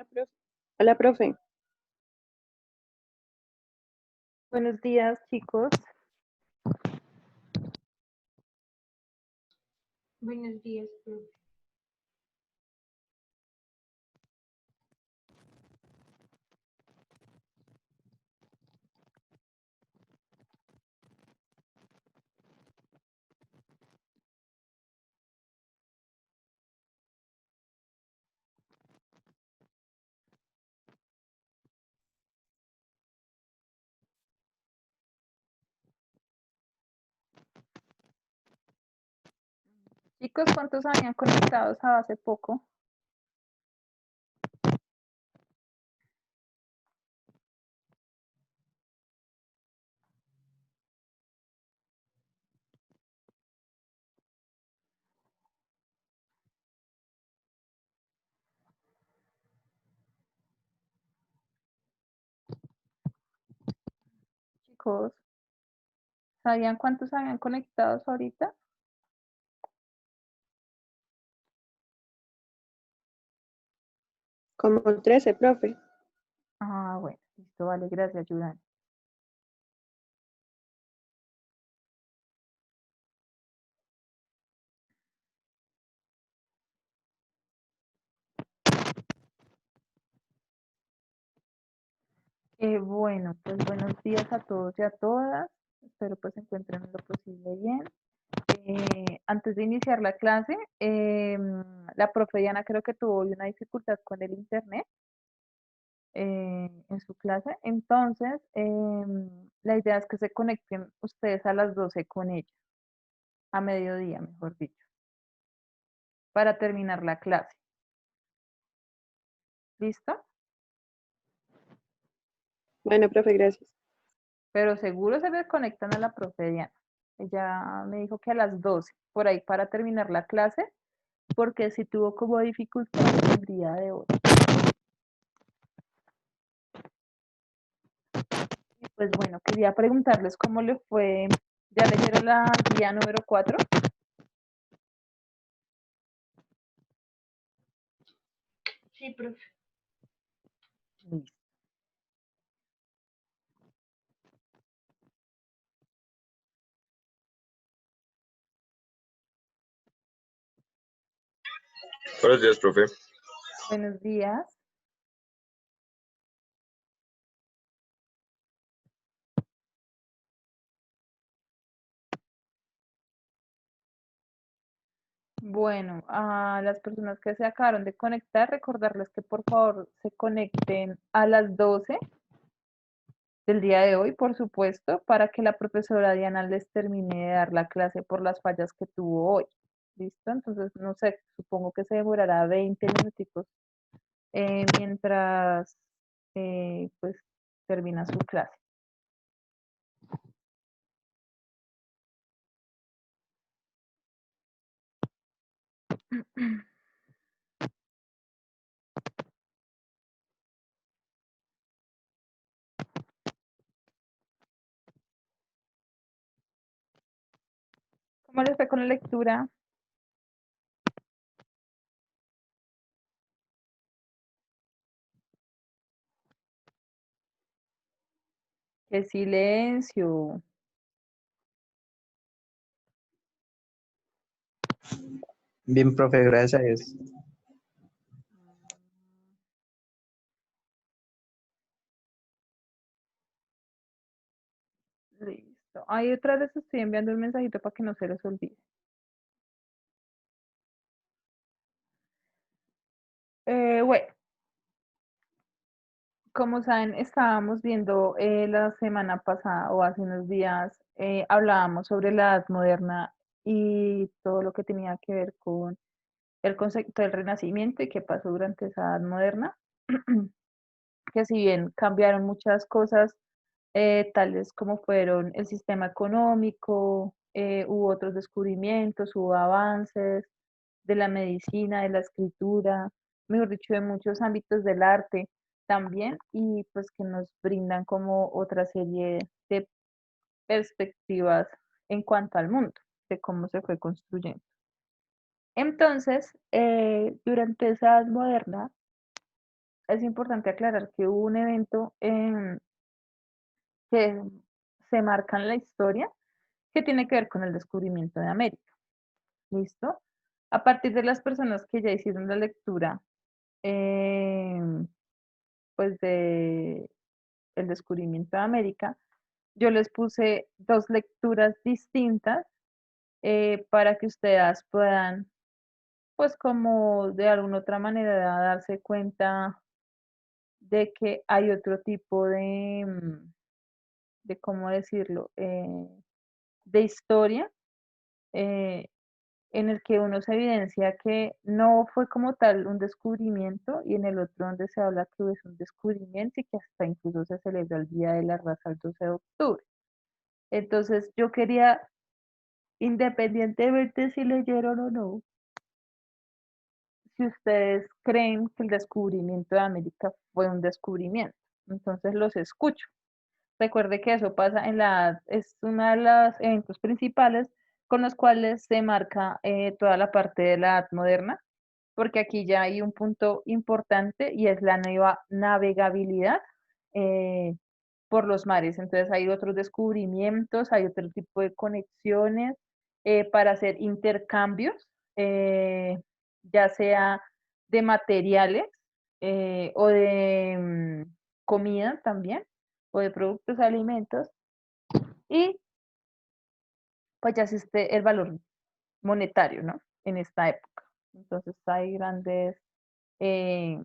profe. Hola, profe. Buenos días, chicos. Buenos días, profe. Chicos, ¿cuántos habían conectados hace poco? Chicos, ¿sabían cuántos habían conectados ahorita? Como 13, profe. Ah, bueno, listo, vale, gracias, Julián. Bueno, pues buenos días a todos y a todas. Espero pues se encuentren lo posible bien. Antes de iniciar la clase, la profe Diana creo que tuvo hoy una dificultad con el internet en su clase. Entonces, la idea es que se conecten ustedes a las 12 con ella, a mediodía, mejor dicho, para terminar la clase. ¿Listo? Bueno, profe, gracias. Pero seguro se desconectan a la profe Diana. Ella me dijo que a las 12, por ahí para terminar la clase, porque sí tuvo como dificultad el día de hoy. Y pues bueno, quería preguntarles cómo le fue. ¿Ya leyeron la guía número 4? Sí, profe. Listo. Buenos días, profe. Buenos días. Bueno, a las personas que se acabaron de conectar, recordarles que por favor se conecten a las 12 del día de hoy, por supuesto, para que la profesora Diana les termine de dar la clase por las fallas que tuvo hoy. ¿Listo? Entonces, no sé, supongo que se demorará 20 minuticos mientras pues termina su clase. ¿Cómo les fue con la lectura? ¡Qué silencio! Bien, profe, gracias a Dios. Listo. Ahí otra vez estoy enviando un mensajito para que no se les olvide. Bueno, como saben, estábamos viendo la semana pasada o hace unos días, hablábamos sobre la Edad Moderna y todo lo que tenía que ver con el concepto del Renacimiento y qué pasó durante esa Edad Moderna, que si bien cambiaron muchas cosas, tales como fueron el sistema económico, hubo otros descubrimientos, hubo avances de la medicina, de la escritura, mejor dicho, de muchos ámbitos del arte también, y pues que nos brindan como otra serie de perspectivas en cuanto al mundo, de cómo se fue construyendo. Entonces, durante esa edad moderna, es importante aclarar que hubo un evento que se marca en la historia que tiene que ver con el descubrimiento de América. ¿Listo? A partir de las personas que ya hicieron la lectura, pues de el descubrimiento de América, yo les puse dos lecturas distintas para que ustedes puedan, pues como de alguna otra manera, darse cuenta de que hay otro tipo de ¿cómo decirlo?, de historia eh, en el que uno se evidencia que no fue como tal un descubrimiento y en el otro donde se habla que es un descubrimiento y que hasta incluso se celebra el Día de la Raza el 12 de octubre. Entonces yo quería, independientemente si leyeron o no, si ustedes creen que el descubrimiento de América fue un descubrimiento. Entonces los escucho. Recuerde que eso pasa es uno de los eventos principales con los cuales se marca toda la parte de la edad moderna, porque aquí ya hay un punto importante y es la nueva navegabilidad eh, por los mares. Entonces hay otros descubrimientos, hay otro tipo de conexiones para hacer intercambios, ya sea de materiales o de comida también, o de productos, alimentos, y pues ya existe el valor monetario, ¿no? En esta época. Entonces hay grandes eh,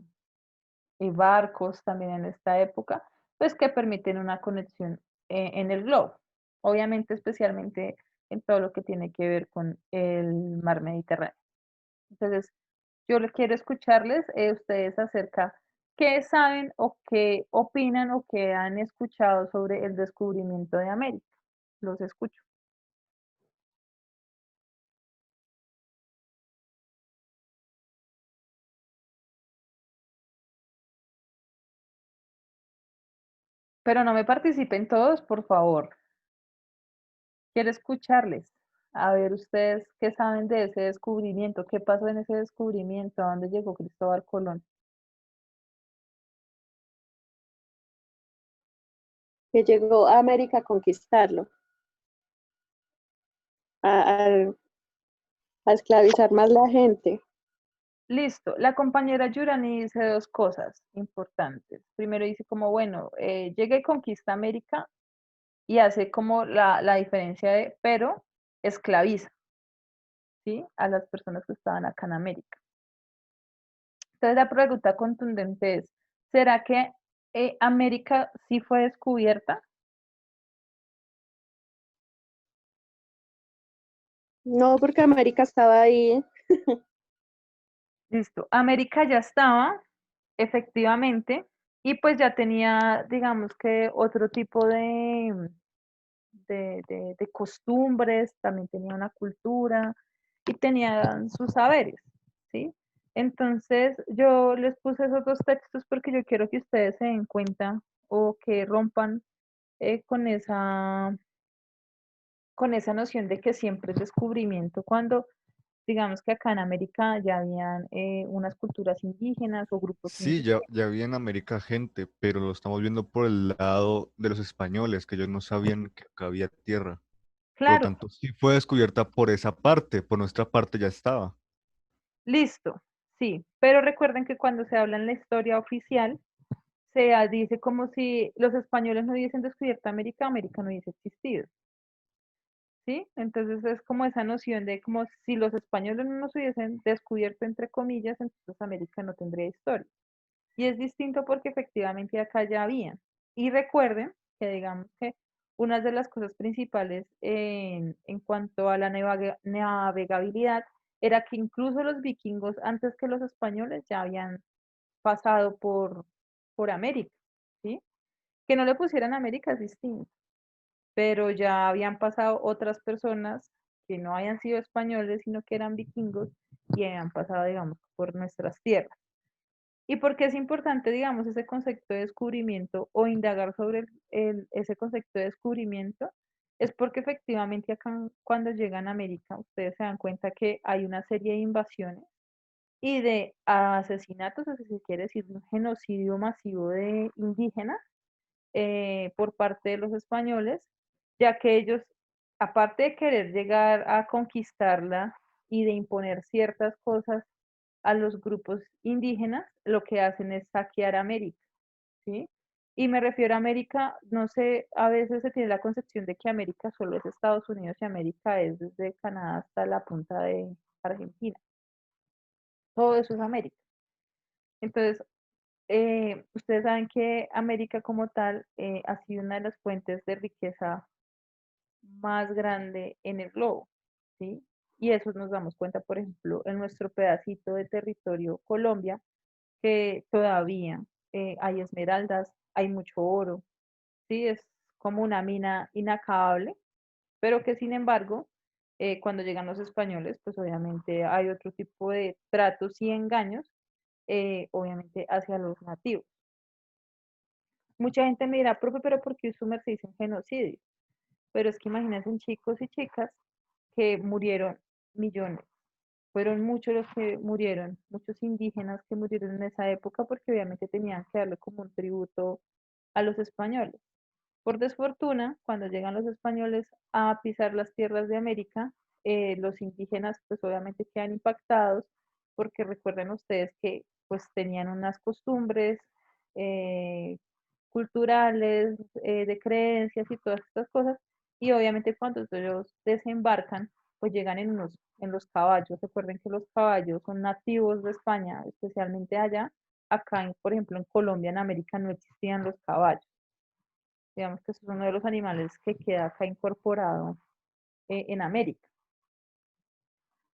barcos también en esta época, pues que permiten una conexión en el globo. Obviamente, especialmente en todo lo que tiene que ver con el mar Mediterráneo. Entonces, yo le quiero escucharles ustedes acerca qué saben o qué opinan o qué han escuchado sobre el descubrimiento de América. Los escucho. Pero no me participen todos, por favor. Quiero escucharles. A ver ustedes qué saben de ese descubrimiento, qué pasó en ese descubrimiento, a dónde llegó Cristóbal Colón. Que llegó a América a conquistarlo, a, a esclavizar más la gente. Listo. La compañera Yurani dice dos cosas importantes. Primero dice como, bueno, llega y conquista América y hace como la diferencia de, pero esclaviza, ¿sí? A las personas que estaban acá en América. Entonces la pregunta contundente es, ¿será que América sí fue descubierta? No, porque América estaba ahí. Listo. América ya estaba, efectivamente, y pues ya tenía, digamos que otro tipo de costumbres, también tenía una cultura y tenían sus saberes, ¿sí? Entonces yo les puse esos dos textos porque yo quiero que ustedes se den cuenta o que rompan con esa noción de que siempre es descubrimiento cuando digamos que acá en América ya habían unas culturas indígenas o grupos Sí, indígenas. ya había en América gente, pero lo estamos viendo por el lado de los españoles, que ellos no sabían que acá había tierra. Por lo Claro, tanto, sí fue descubierta por esa parte, por nuestra parte ya estaba. listo, sí, pero recuerden que cuando se habla en la historia oficial, dice como si los españoles no hubiesen descubierto América, América no hubiese existido, ¿sí? Entonces es como esa noción de como si los españoles no nos hubiesen descubierto, entre comillas, entonces América no tendría historia. Y es distinto porque efectivamente acá ya habían. Y recuerden que digamos que una de las cosas principales en cuanto a la navegabilidad era que incluso los vikingos, antes que los españoles, ya habían pasado por América, ¿sí? Que no le pusieran América es distinto, pero ya habían pasado otras personas que no habían sido españoles, sino que eran vikingos y habían pasado, digamos, por nuestras tierras. ¿Y por qué es importante, digamos, ese concepto de descubrimiento o indagar sobre ese concepto de descubrimiento? Es porque efectivamente acá cuando llegan a América, ustedes se dan cuenta que hay una serie de invasiones y de asesinatos, o si se quiere decir, un genocidio masivo de indígenas por parte de los españoles, ya que ellos, aparte de querer llegar a conquistarla y de imponer ciertas cosas a los grupos indígenas, lo que hacen es saquear América, ¿sí? Y me refiero a América, no sé, a veces se tiene la concepción de que América solo es Estados Unidos y América es desde Canadá hasta la punta de Argentina. Todo eso es América. Entonces, ustedes saben que América como tal ha sido una de las fuentes de riqueza más grande en el globo, ¿sí? Y eso nos damos cuenta, por ejemplo, en nuestro pedacito de territorio Colombia, que todavía hay esmeraldas, hay mucho oro, ¿sí? Es como una mina inacabable, pero que sin embargo, cuando llegan los españoles, pues obviamente hay otro tipo de tratos y engaños, obviamente hacia los nativos. Mucha gente me dirá, profe, pero ¿por qué su merced dice un genocidio? Pero es que imagínense chicos y chicas que murieron millones. Fueron muchos los que murieron, muchos indígenas que murieron en esa época porque obviamente tenían que darle como un tributo a los españoles. Por desfortuna, cuando llegan los españoles a pisar las tierras de América, los indígenas pues obviamente quedan impactados porque recuerden ustedes que pues tenían unas costumbres eh, culturales, de creencias y todas estas cosas, y obviamente cuando ellos desembarcan, pues llegan en los caballos. Recuerden que los caballos son nativos de España, especialmente allá. Acá, por ejemplo, en Colombia, en América, no existían los caballos. Digamos que es uno de los animales que queda acá incorporado en América.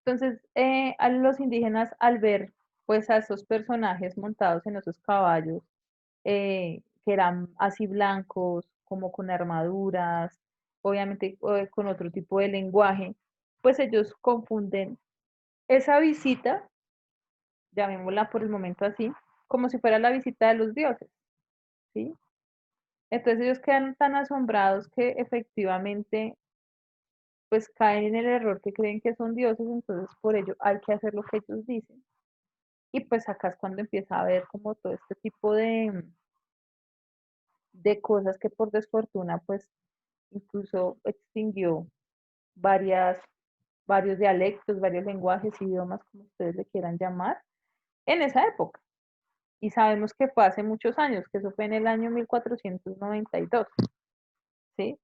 Entonces, a los indígenas al ver pues a esos personajes montados en esos caballos, que eran así blancos, como con armaduras, obviamente con otro tipo de lenguaje, pues ellos confunden esa visita, llamémosla por el momento así, como si fuera la visita de los dioses, ¿sí? Entonces ellos quedan tan asombrados que efectivamente pues caen en el error que creen que son dioses, entonces por ello hay que hacer lo que ellos dicen. Y pues acá es cuando empieza a haber como todo este tipo de cosas que por desfortuna pues incluso extinguió varias, varios dialectos, varios lenguajes, idiomas, como ustedes le quieran llamar, en esa época. Y sabemos que fue hace muchos años, que eso fue en el año 1492, ¿sí?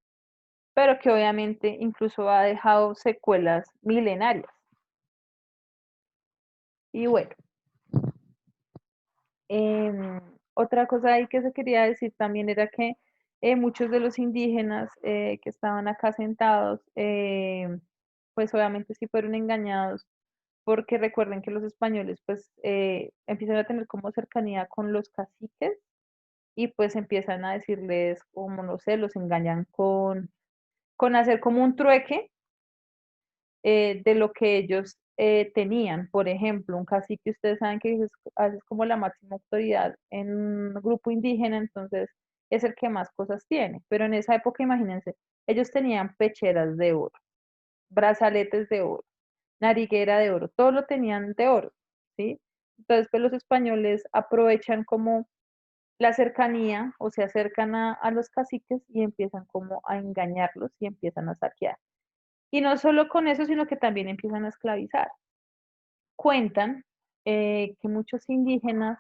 Pero que obviamente incluso ha dejado secuelas milenarias. Y bueno, otra cosa ahí que se quería decir también era que muchos de los indígenas que estaban acá sentados, pues obviamente sí fueron engañados, porque recuerden que los españoles pues empiezan a tener como cercanía con los caciques y pues empiezan a decirles, como no sé, los engañan con hacer como un trueque de lo que ellos tenían. Por ejemplo, un cacique, ustedes saben que es como la máxima autoridad en un grupo indígena, entonces es el que más cosas tiene. Pero en esa época, imagínense, ellos tenían pecheras de oro, brazaletes de oro, nariguera de oro, todo lo tenían de oro, ¿sí? Entonces, pues los españoles aprovechan como la cercanía o se acercan a los caciques y empiezan como a engañarlos y empiezan a saquear. Y no solo con eso, sino que también empiezan a esclavizar. Cuentan que muchos indígenas,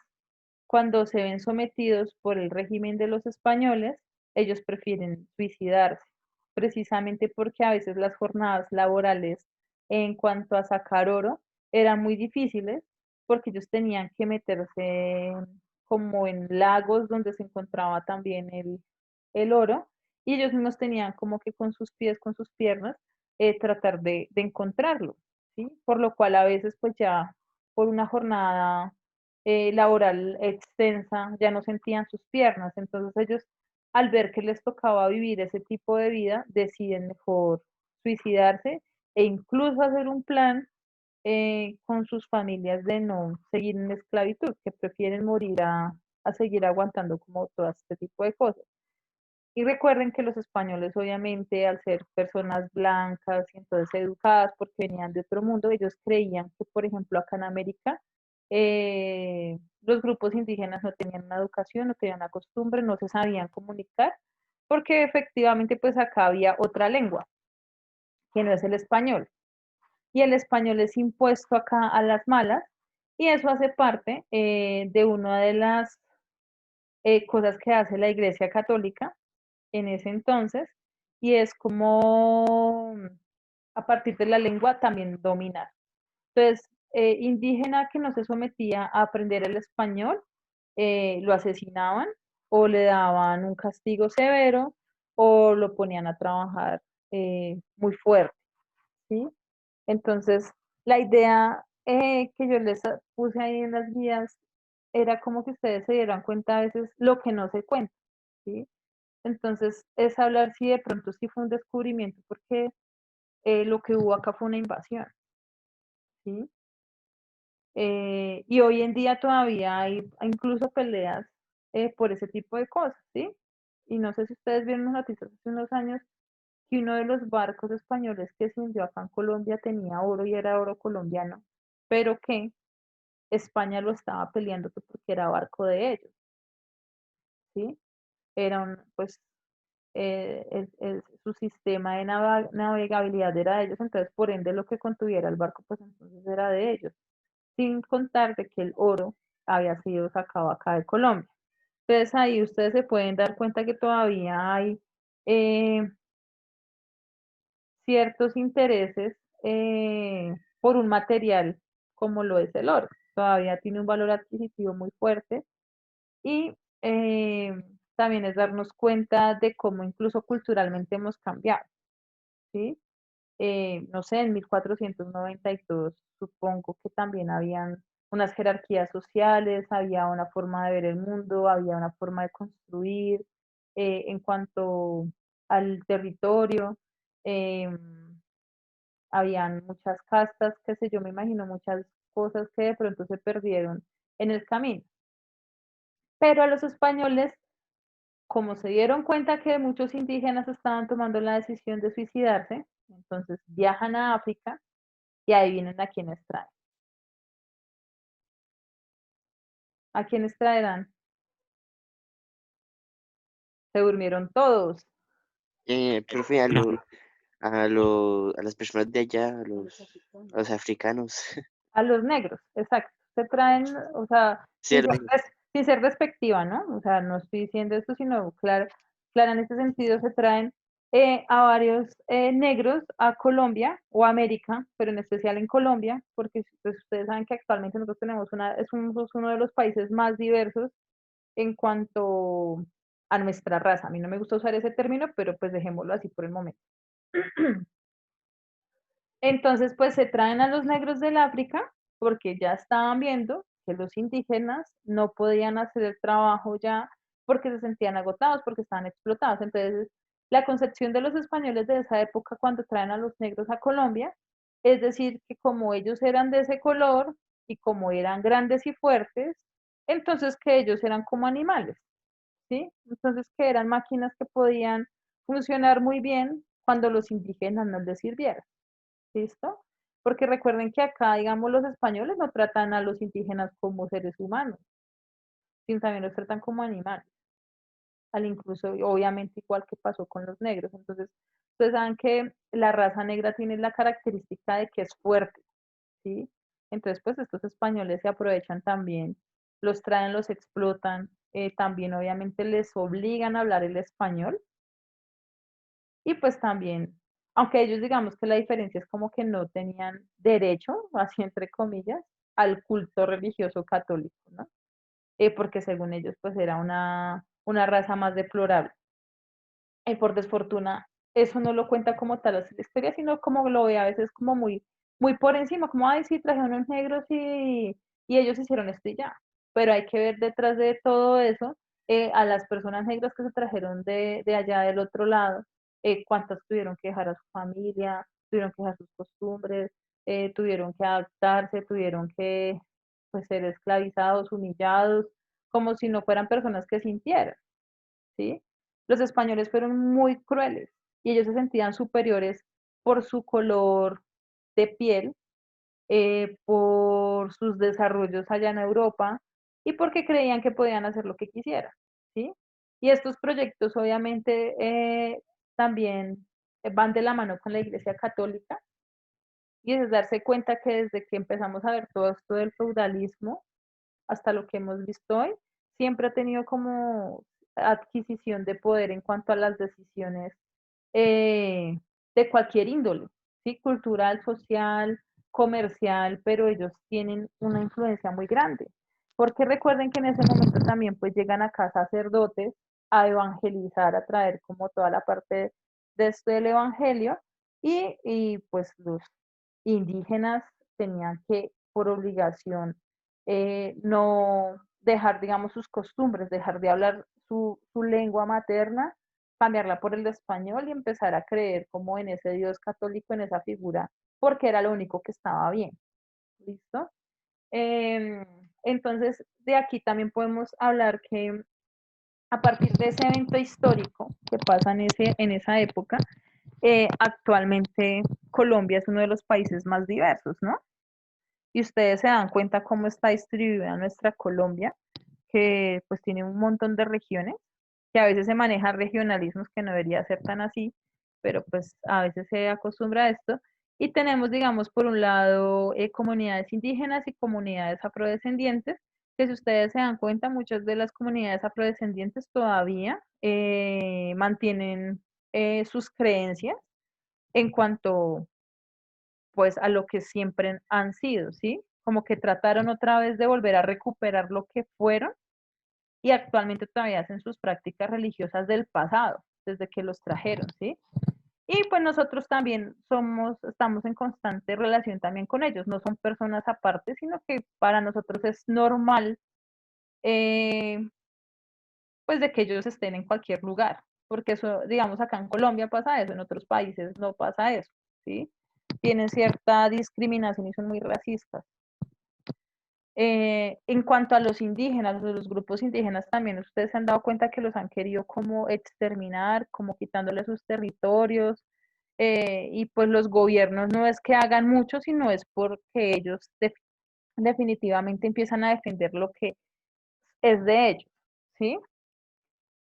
cuando se ven sometidos por el régimen de los españoles, ellos prefieren suicidarse, precisamente porque a veces las jornadas laborales en cuanto a sacar oro eran muy difíciles, porque ellos tenían que meterse como en lagos donde se encontraba también el oro, y ellos mismos tenían como que con sus pies, con sus piernas, tratar de encontrarlo, ¿sí? Por lo cual a veces pues ya por una jornada laboral extensa ya no sentían sus piernas, entonces ellos al ver que les tocaba vivir ese tipo de vida deciden mejor suicidarse e incluso hacer un plan con sus familias de no seguir en esclavitud, que prefieren morir a seguir aguantando como todo este tipo de cosas. Y recuerden que los españoles, obviamente, al ser personas blancas y entonces educadas porque venían de otro mundo, ellos creían que, por ejemplo, acá en América los grupos indígenas no tenían una educación, no tenían una costumbre, no se sabían comunicar, porque efectivamente pues acá había otra lengua, que no es el español. Y el español es impuesto acá a las malas, y eso hace parte de una de las cosas que hace la Iglesia Católica en ese entonces, y es como a partir de la lengua también dominar. Entonces, indígena que no se sometía a aprender el español, lo asesinaban o le daban un castigo severo o lo ponían a trabajar muy fuerte, ¿sí? Entonces, la idea que yo les puse ahí en las guías era como que ustedes se dieran cuenta a veces lo que no se cuenta, ¿sí? Entonces, es hablar si de pronto sí fue un descubrimiento, porque lo que hubo acá fue una invasión, ¿sí? Y hoy en día todavía hay incluso peleas por ese tipo de cosas, ¿sí? Y no sé si ustedes vieron las noticias hace unos años que uno de los barcos españoles que se hundió acá en Colombia tenía oro y era oro colombiano, pero que España lo estaba peleando que porque era barco de ellos, ¿sí? Era pues, su sistema de navegabilidad era de ellos, entonces por ende lo que contuviera el barco, pues entonces era de ellos, sin contar de que el oro había sido sacado acá de Colombia. Entonces ahí ustedes se pueden dar cuenta que todavía hay eh, ciertos intereses por un material como lo es el oro. Todavía tiene un valor adquisitivo muy fuerte, y eh, también es darnos cuenta de cómo incluso culturalmente hemos cambiado, ¿sí? No sé, en 1492 supongo que también habían unas jerarquías sociales, había una forma de ver el mundo, había una forma de construir en cuanto al territorio, habían muchas castas, qué sé yo, me imagino muchas cosas que de pronto se perdieron en el camino. Pero a los españoles, como se dieron cuenta que muchos indígenas estaban tomando la decisión de suicidarse, entonces viajan a África y ahí vienen a quienes traen. ¿A quienes traerán? Se durmieron todos. Profe, a las personas de allá, a los africanos. A los negros, exacto. Se traen, o sea, Sí, a los negros. sin ser despectiva, ¿no? O sea, no estoy diciendo esto, sino clara en este sentido, se traen a varios negros a Colombia o América, pero en especial en Colombia, porque pues, ustedes saben que actualmente nosotros tenemos somos uno de los países más diversos en cuanto a nuestra raza. A mí no me gusta usar ese término, pero pues dejémoslo así por el momento. Entonces, pues se traen a los negros del África porque ya estaban viendo que los indígenas no podían hacer el trabajo ya porque se sentían agotados, porque estaban explotados. Entonces, la concepción de los españoles de esa época cuando traen a los negros a Colombia, es decir, que como ellos eran de ese color y como eran grandes y fuertes, entonces que ellos eran como animales, ¿sí? Entonces que eran máquinas que podían funcionar muy bien cuando los indígenas no les sirvieran. ¿Listo? Porque recuerden que acá, digamos, los españoles no tratan a los indígenas como seres humanos, sino también los tratan como animales, al incluso, obviamente, igual que pasó con los negros. Entonces, ustedes saben que la raza negra tiene la característica de que es fuerte, ¿sí? Entonces, pues estos españoles se aprovechan también, los traen, los explotan, también obviamente les obligan a hablar el español, y pues también, aunque ellos digamos que la diferencia es como que no tenían derecho, así entre comillas, al culto religioso católico, ¿no? Porque según ellos pues era una raza más deplorable. Y por desfortuna, eso no lo cuenta como tal así la historia, sino como lo ve a veces como muy por encima, como, ay, sí, trajeron unos negros y ellos hicieron esto y ya. Pero hay que ver detrás de todo eso a las personas negras que se trajeron de allá del otro lado, cuántas tuvieron que dejar a su familia, tuvieron que dejar sus costumbres, tuvieron que adaptarse, tuvieron que pues, ser esclavizados, humillados, como si no fueran personas que sintieran, ¿sí? Los españoles fueron muy crueles y ellos se sentían superiores por su color de piel, por sus desarrollos allá en Europa y porque creían que podían hacer lo que quisieran, ¿sí? Y estos proyectos obviamente también van de la mano con la Iglesia Católica y es darse cuenta que desde que empezamos a ver todo esto del feudalismo hasta lo que hemos visto hoy, siempre ha tenido como adquisición de poder en cuanto a las decisiones eh, de cualquier índole, ¿sí? Cultural, social, comercial, pero ellos tienen una influencia muy grande. Porque recuerden que en ese momento también pues llegan acá sacerdotes a evangelizar, a traer como toda la parte de esto del evangelio y pues los indígenas tenían que por obligación no dejar, digamos, sus costumbres, dejar de hablar su lengua materna, cambiarla por el español y empezar a creer como en ese Dios católico, en esa figura, porque era lo único que estaba bien. ¿Listo? Eh, entonces, de aquí también podemos hablar que a partir de ese evento histórico que pasa en esa época, actualmente Colombia es uno de los países más diversos, ¿no? Y ustedes se dan cuenta cómo está distribuida nuestra Colombia, que pues tiene un montón de regiones, que a veces se maneja regionalismos que no debería ser tan así, pero pues a veces se acostumbra a esto. Y tenemos, digamos, por un lado, comunidades indígenas y comunidades afrodescendientes, que si ustedes se dan cuenta, muchas de las comunidades afrodescendientes todavía mantienen sus creencias en cuanto pues a lo que siempre han sido, ¿sí? Como que trataron otra vez de volver a recuperar lo que fueron y actualmente todavía hacen sus prácticas religiosas del pasado, desde que los trajeron, ¿sí? Y pues nosotros también estamos en constante relación también con ellos, no son personas aparte, sino que para nosotros es normal, eh, pues de que ellos estén en cualquier lugar, porque eso, digamos, acá en Colombia pasa eso, en otros países no pasa eso, ¿sí? Tienen cierta discriminación y son muy racistas. En cuanto a los indígenas, los grupos indígenas también, ustedes se han dado cuenta que los han querido como exterminar, como quitándole sus territorios, y pues los gobiernos no es que hagan mucho, sino es porque ellos definitivamente empiezan a defender lo que es de ellos, ¿sí?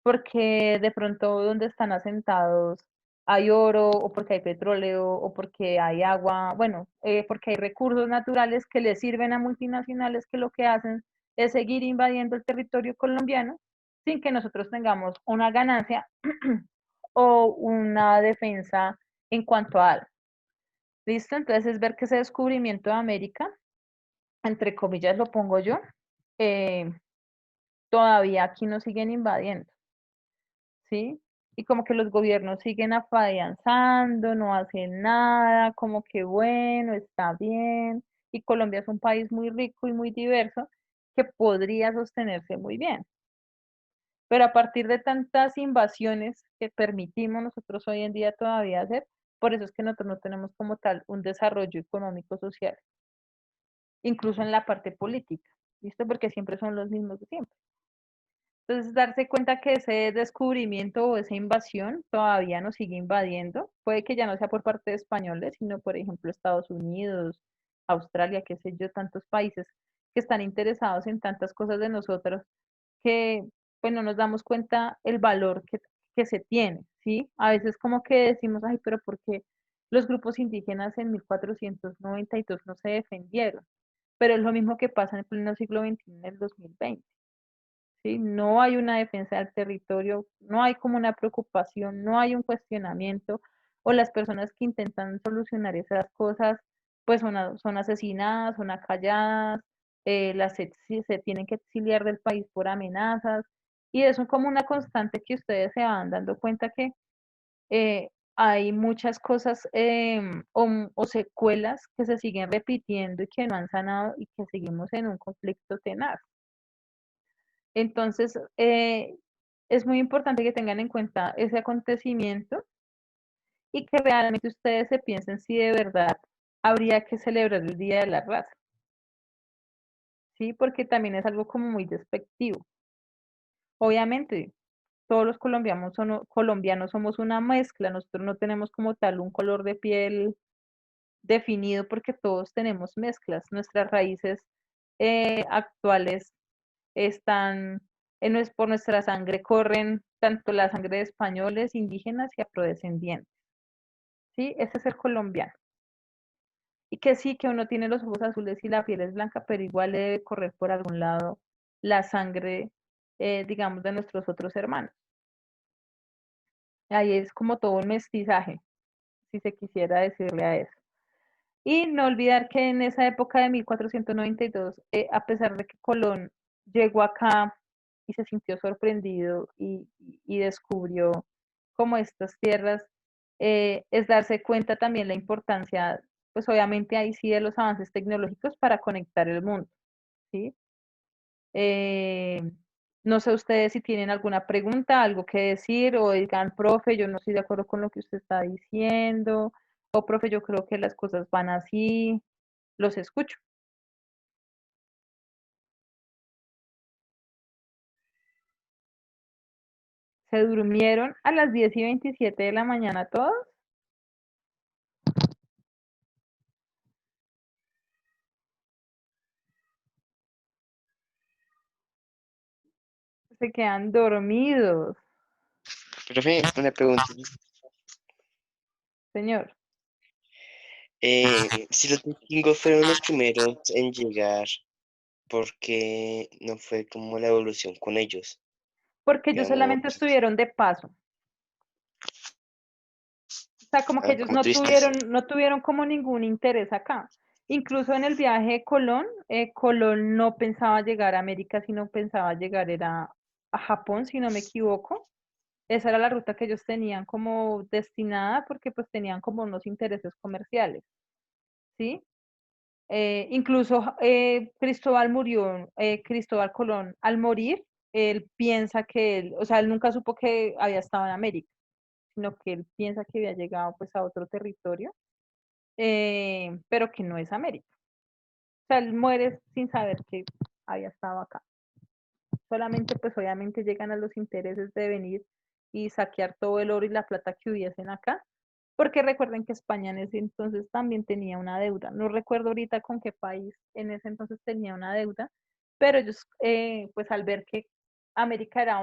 Porque de pronto donde están asentados hay oro o porque hay petróleo o porque hay agua, bueno, porque hay recursos naturales que le sirven a multinacionales que lo que hacen es seguir invadiendo el territorio colombiano sin que nosotros tengamos una ganancia o una defensa en cuanto a algo. ¿Listo? Entonces es ver que ese descubrimiento de América, entre comillas lo pongo yo, eh, todavía aquí nos siguen invadiendo. ¿Sí? Y como que los gobiernos siguen afianzando, no hacen nada, como que bueno, está bien. Y Colombia es un país muy rico y muy diverso que podría sostenerse muy bien. Pero a partir de tantas invasiones que permitimos nosotros hoy en día todavía hacer, por eso es que nosotros no tenemos como tal un desarrollo económico social, incluso en la parte política, ¿listo? Porque siempre son los mismos de siempre. Entonces, darse cuenta que ese descubrimiento o esa invasión todavía nos sigue invadiendo. Puede que ya no sea por parte de españoles, sino, por ejemplo, Estados Unidos, Australia, qué sé yo, tantos países que están interesados en tantas cosas de nosotros que, pues, no nos damos cuenta el valor que se tiene, ¿sí? A veces como que decimos, ay, pero ¿por qué los grupos indígenas en 1492 no se defendieron? Pero es lo mismo que pasa en el pleno siglo XXI, en el 2020. ¿Sí? No hay una defensa del territorio, no hay como una preocupación, no hay un cuestionamiento, o las personas que intentan solucionar esas cosas, pues son asesinadas, son acalladas, se tienen que exiliar del país por amenazas, y eso es como una constante que ustedes se van dando cuenta que hay muchas cosas o secuelas que se siguen repitiendo y que no han sanado y que seguimos en un conflicto tenaz. Entonces, es muy importante que tengan en cuenta ese acontecimiento y que realmente ustedes se piensen si de verdad habría que celebrar el Día de la Raza, ¿sí? Porque también es algo como muy despectivo. Obviamente, todos los colombianos somos una mezcla, nosotros no tenemos como tal un color de piel definido porque todos tenemos mezclas. Nuestras raíces actuales están por nuestra sangre, corren tanto la sangre de españoles, indígenas y afrodescendientes. ¿Sí? Ese es el colombiano. Y que sí, que uno tiene los ojos azules y la piel es blanca, pero igual le debe correr por algún lado la sangre, digamos, de nuestros otros hermanos. Ahí es como todo un mestizaje, si se quisiera decirle a eso. Y no olvidar que en esa época de 1492, a pesar de que Colón llegó acá y se sintió sorprendido y descubrió como estas tierras, es darse cuenta también la importancia, pues obviamente ahí sí de los avances tecnológicos para conectar el mundo, ¿sí? Eh, no sé ustedes si tienen alguna pregunta, algo que decir, o digan, profe, yo no estoy de acuerdo con lo que usted está diciendo, o profe, yo creo que las cosas van así, los escucho. ¿Se durmieron a las 10:27 de la mañana todos? Se quedan dormidos, Profe, una pregunta. señor. Si los vikingos fueron los primeros en llegar, ¿por qué no fue como la evolución con ellos? Porque ellos Digamos, solamente estuvieron de paso. O sea, como que ellos como no turistas. tuvieron como ningún interés acá. Incluso en el viaje de Colón, Colón no pensaba llegar a América, sino pensaba llegar era a Japón, si no me equivoco. Esa era la ruta que ellos tenían como destinada porque pues tenían como unos intereses comerciales, ¿sí? Incluso Cristóbal Colón, al morir, él piensa que o sea, él nunca supo que había estado en América, sino que él piensa que había llegado pues a otro territorio, pero que no es América. O sea, él muere sin saber que había estado acá. Solamente pues obviamente llegan a los intereses de venir y saquear todo el oro y la plata que hubiesen acá, porque recuerden que España en ese entonces también tenía una deuda. No recuerdo ahorita con qué país en ese entonces tenía una deuda, pero ellos pues al ver que América era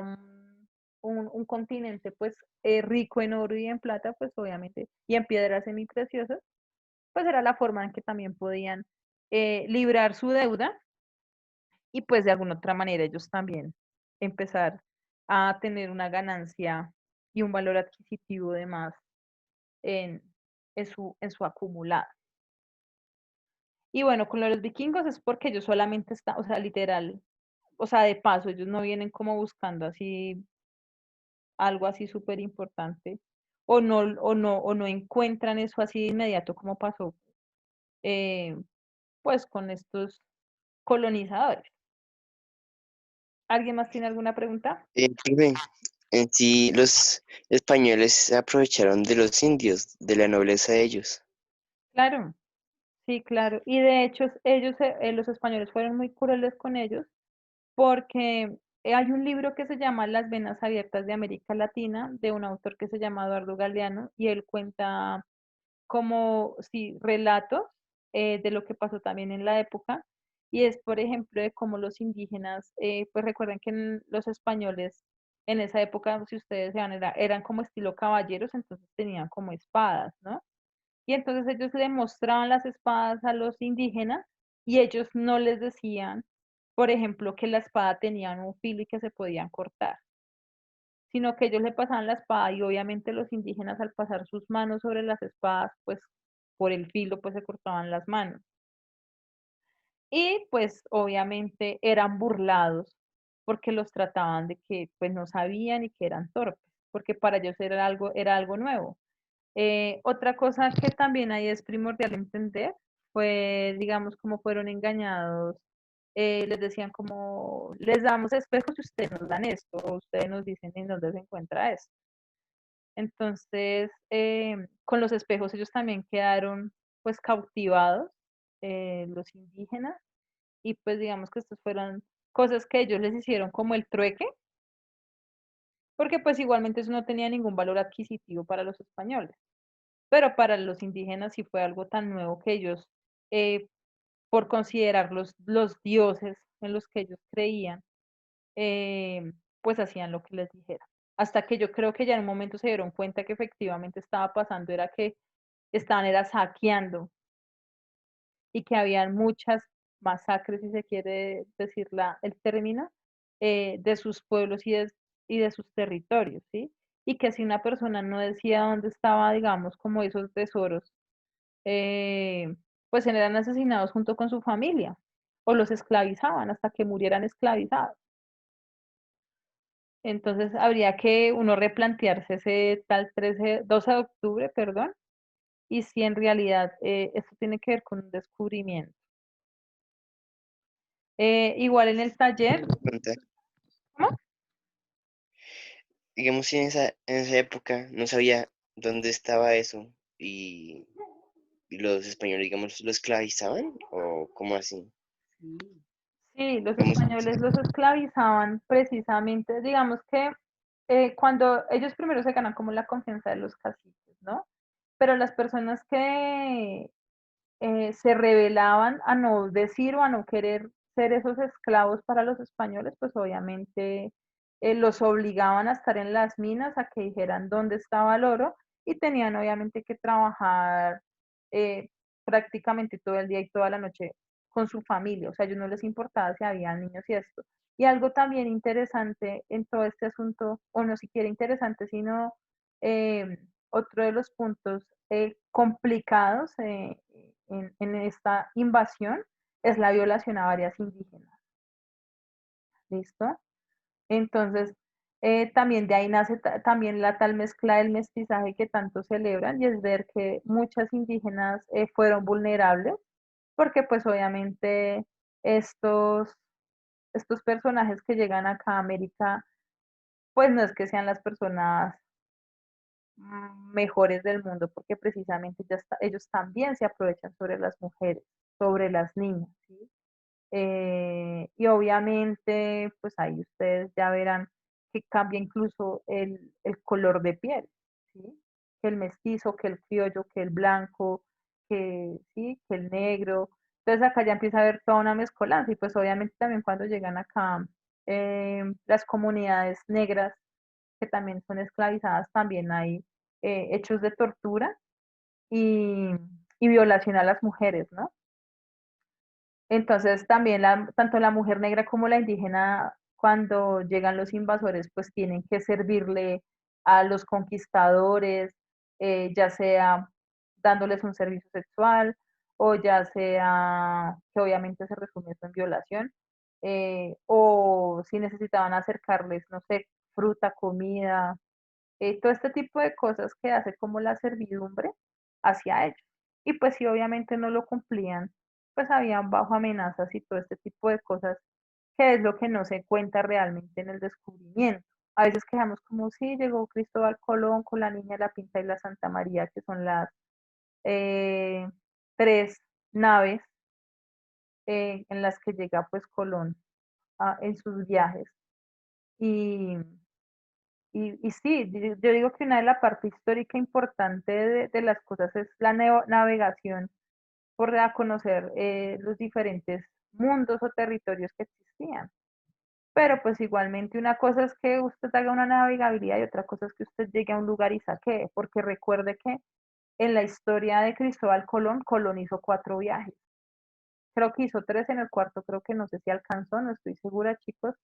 un continente pues rico en oro y en plata, pues obviamente, y en piedras semipreciosas, pues era la forma en que también podían librar su deuda y pues de alguna otra manera ellos también empezar a tener una ganancia y un valor adquisitivo de más en, en su acumulado. Y bueno, con los vikingos es porque ellos solamente están, o sea, literal, o sea, de paso, ellos no vienen como buscando así algo así súper importante, o no encuentran eso así de inmediato como pasó eh, pues con estos colonizadores. ¿Alguien más tiene alguna pregunta? Profe, en sí los españoles se aprovecharon de los indios, de la nobleza de ellos. Claro, sí, claro. Y de hecho, ellos, los españoles fueron muy crueles con ellos porque hay un libro que se llama Las venas abiertas de América Latina, de un autor que se llama Eduardo Galeano, y él cuenta como, sí, relatos de lo que pasó también en la época, y es, por ejemplo, de cómo los indígenas, pues recuerden que los españoles en esa época, si ustedes se van, eran como estilo caballeros, entonces tenían como espadas, ¿no? Y entonces ellos le mostraban las espadas a los indígenas y ellos no les decían, por ejemplo, que la espada tenía un filo y que se podían cortar, sino que ellos le pasaban la espada y obviamente los indígenas al pasar sus manos sobre las espadas, pues por el filo, pues se cortaban las manos. Y pues obviamente eran burlados porque los trataban de que pues no sabían y que eran torpes, porque para ellos era algo nuevo. Otra cosa que también ahí es primordial entender fue, digamos, cómo fueron engañados. Les decían como, les damos espejos y ustedes nos dan esto, o ustedes nos dicen en dónde se encuentra esto. Entonces, con los espejos ellos también quedaron pues cautivados, los indígenas, y pues digamos que estas fueron cosas que ellos les hicieron como el trueque, porque pues igualmente eso no tenía ningún valor adquisitivo para los españoles. pero para los indígenas sí fue algo tan nuevo que ellos, por considerar los dioses en los que ellos creían, pues hacían lo que les dijera. Hasta que yo creo que ya en un momento se dieron cuenta que efectivamente estaba pasando, era que estaban era saqueando y que habían muchas masacres, si se quiere decir el término, de sus pueblos y de sus territorios, ¿sí? Y que si una persona no decía dónde estaba, digamos, como esos tesoros, eh, pues eran asesinados junto con su familia o los esclavizaban hasta que murieran esclavizados. Entonces habría que uno replantearse ese tal 12 de octubre, perdón, y si en realidad esto tiene que ver con un descubrimiento. Igual en el taller, Pregunta, ¿cómo? digamos, si en esa época no sabía dónde estaba eso y los españoles, digamos, lo esclavizaban o cómo así. Sí, los Digamos, españoles los esclavizaban precisamente, digamos que cuando ellos primero se ganan como la confianza de los caciques, ¿no? Pero las personas que se rebelaban a no decir o a no querer ser esos esclavos para los españoles, pues obviamente los obligaban a estar en las minas, a que dijeran dónde estaba el oro y tenían obviamente que trabajar eh, prácticamente todo el día y toda la noche con su familia, o sea, a ellos no les importaba si había niños y esto. Y algo también interesante en todo este asunto, o no siquiera interesante, sino eh, otro de los puntos complicados en esta invasión es la violación a varias indígenas. ¿Listo? Entonces, también de ahí nace también la tal mezcla del mestizaje que tanto celebran y es ver que muchas indígenas fueron vulnerables porque pues obviamente estos, estos personajes que llegan acá a América, pues no es que sean las personas mejores del mundo, porque precisamente ellos también se aprovechan sobre las mujeres, sobre las niñas, ¿sí? Y obviamente, pues ahí ustedes ya verán que cambia incluso el color de piel, ¿sí? Que el mestizo, que el criollo, que el blanco, que, ¿sí? Que el negro. Entonces acá ya empieza a haber toda una mezcolanza y pues obviamente también cuando llegan acá las comunidades negras que también son esclavizadas, también hay hechos de tortura y, y violación a las mujeres, ¿no? Entonces también tanto la mujer negra como la indígena, cuando llegan los invasores, pues tienen que servirle a los conquistadores, ya sea dándoles un servicio sexual o ya sea que obviamente se resume esto en violación, o si necesitaban acercarles, no sé, fruta, comida, todo este tipo de cosas que hace como la servidumbre hacia ellos. Y pues si obviamente no lo cumplían, pues habían bajo amenazas y todo este tipo de cosas, que es lo que no se cuenta realmente en el descubrimiento. A veces quedamos como si llegó Cristóbal Colón con la Niña, la Pinta y la Santa María, que son las eh, tres naves en las que llega pues Colón en sus viajes. Y, y sí, yo digo que una de las partes histórica importante de las cosas es la navegación por dar a conocer los diferentes mundos o territorios que existían. Pero pues igualmente una cosa es que usted haga una navegabilidad y otra cosa es que usted llegue a un lugar y saquee, porque recuerde que en la historia de Cristóbal Colón, Colón hizo 4 viajes. Creo que hizo 3 en el cuarto, creo que no sé si alcanzó, no estoy segura, chicos,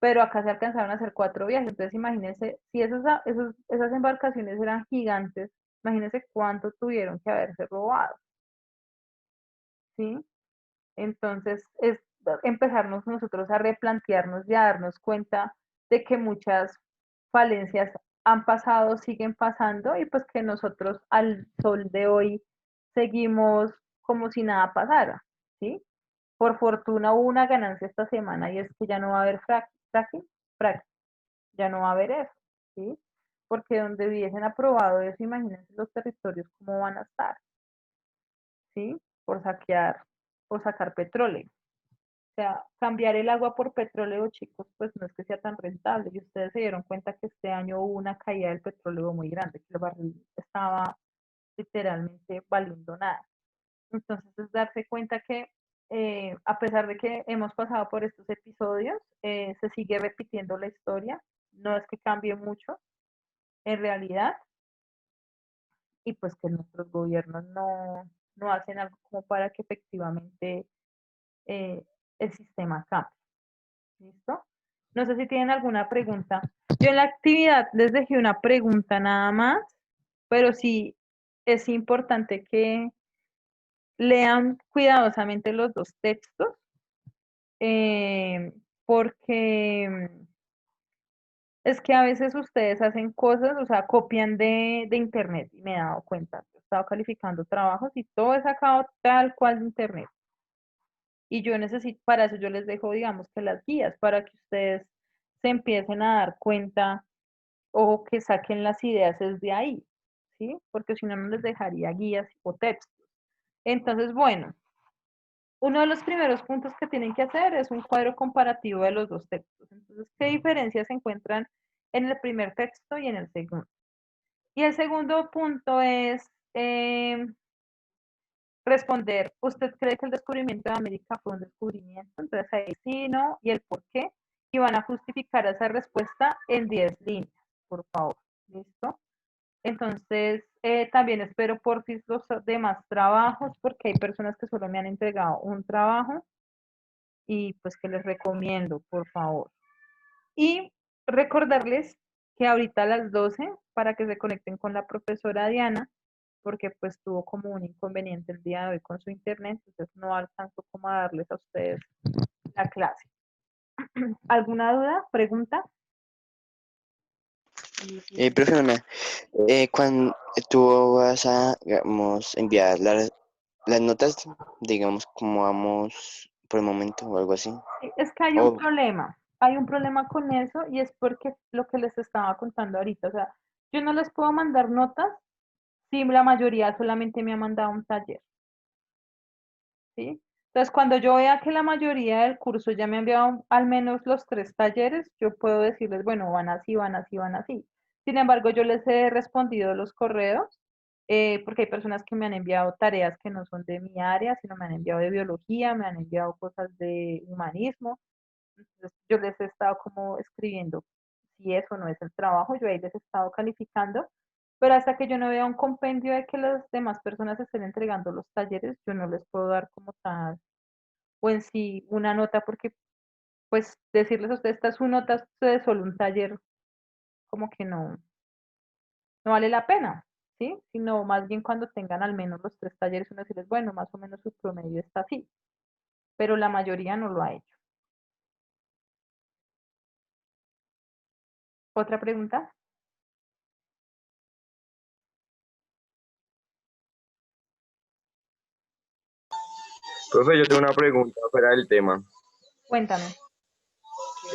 pero acá se alcanzaron a hacer 4 viajes. Entonces, imagínense, si esas embarcaciones eran gigantes, imagínense cuánto tuvieron que haberse robado, ¿sí? Entonces, es empezarnos nosotros a replantearnos y a darnos cuenta de que muchas falencias han pasado, siguen pasando y pues que nosotros al sol de hoy seguimos como si nada pasara, ¿sí? Por fortuna hubo una ganancia esta semana y es que ya no va a haber fracking, ya no va a haber eso, ¿sí? Porque donde hubiesen aprobado eso, imagínense los territorios cómo van a estar, ¿sí? Por saquear, por sacar petróleo. O sea, cambiar el agua por petróleo, chicos, pues no es que sea tan rentable. Y ustedes se dieron cuenta que este año hubo una caída del petróleo muy grande, que el barril estaba literalmente valiendo nada. Entonces es darse cuenta que a pesar de que hemos pasado por estos episodios, se sigue repitiendo la historia, no es que cambie mucho en realidad, y pues que nuestros gobiernos no hacen algo como para que efectivamente el sistema cambie. ¿Listo? No sé si tienen alguna pregunta. Yo en la actividad les dejé una pregunta nada más, pero sí es importante que lean cuidadosamente los dos textos, porque es que a veces ustedes hacen cosas, o sea, copian de internet y me he dado cuenta. He estado calificando trabajos y todo es sacado tal cual de internet. Y yo necesito, para eso yo les dejo, digamos, que las guías, para que ustedes se empiecen a dar cuenta o que saquen las ideas desde ahí, ¿sí? Porque si no, no les dejaría guías o textos. Entonces, bueno, uno de los primeros puntos que tienen que hacer es un cuadro comparativo de los dos textos. Entonces, ¿qué diferencias se encuentran en el primer texto y en el segundo? Y el segundo punto es responder, ¿usted cree que el descubrimiento de América fue un descubrimiento? Entonces ahí sí, no, y el por qué. Y van a justificar esa respuesta en 10 líneas, por favor. ¿Listo? Entonces, también espero por fin los demás trabajos, porque hay personas que solo me han entregado un trabajo y pues que les recomiendo, por favor. Y recordarles que ahorita a las 12, para que se conecten con la profesora Diana, porque pues tuvo como un inconveniente el día de hoy con su internet, entonces no alcanzo como a darles a ustedes la clase. ¿Alguna duda? ¿Pregunta? Profe, cuando tú vas a, digamos, enviar las notas, digamos, como vamos por el momento o algo así. Sí, es que O hay un problema con eso y es porque lo que les estaba contando ahorita, o sea, yo no les puedo mandar notas si la mayoría solamente me ha mandado un taller, ¿sí? Entonces, cuando yo vea que la mayoría del curso ya me ha enviado al menos los 3 talleres, yo puedo decirles, bueno, van así, van así, van así. Sin embargo, yo les he respondido los correos, porque hay personas que me han enviado tareas que no son de mi área, sino me han enviado de biología, me han enviado cosas de humanismo. Entonces, yo les he estado como escribiendo si eso no es el trabajo, yo ahí les he estado calificando, pero hasta que yo no vea un compendio de que las demás personas estén entregando los talleres, yo no les puedo dar como tal, o en sí una nota, porque pues decirles a ustedes, esta es su nota de solo un taller, como que no vale la pena, ¿sí? Sino más bien cuando tengan al menos los 3 talleres, uno decirles, bueno, más o menos su promedio está así, pero la mayoría no lo ha hecho. ¿Otra pregunta? Profe, yo tengo una pregunta fuera del tema. Cuéntame.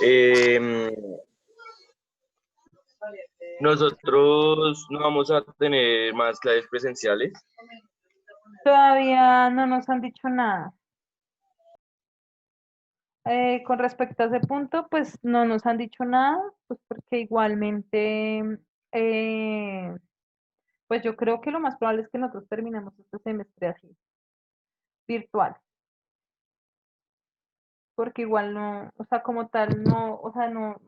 Em, Nosotros no vamos a tener más clases presenciales. Todavía no nos han dicho nada. Con respecto a ese punto, pues no nos han dicho nada, pues porque igualmente, eh, pues yo creo que lo más probable es que nosotros terminemos este semestre así, virtual, porque igual no, o sea, como tal, no, o sea, no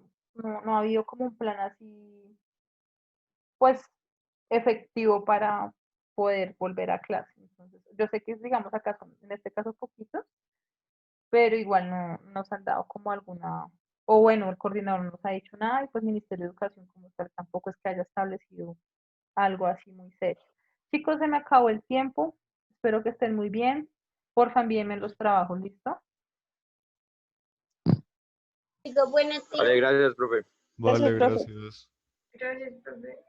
ha habido como un plan así, pues, efectivo para poder volver a clase. Entonces, yo sé que, digamos, acá son, en este caso, poquitos, pero igual no nos han dado como alguna, o bueno, el coordinador no nos ha dicho nada y pues Ministerio de Educación como tal tampoco es que haya establecido algo así muy serio. Chicos, se me acabó el tiempo, espero que estén muy bien, porfa envíenme los trabajos, ¿listo? Digo, buenas Vale, gracias, profe. Vale, Gracias, profe. gracias. Gracias, profe.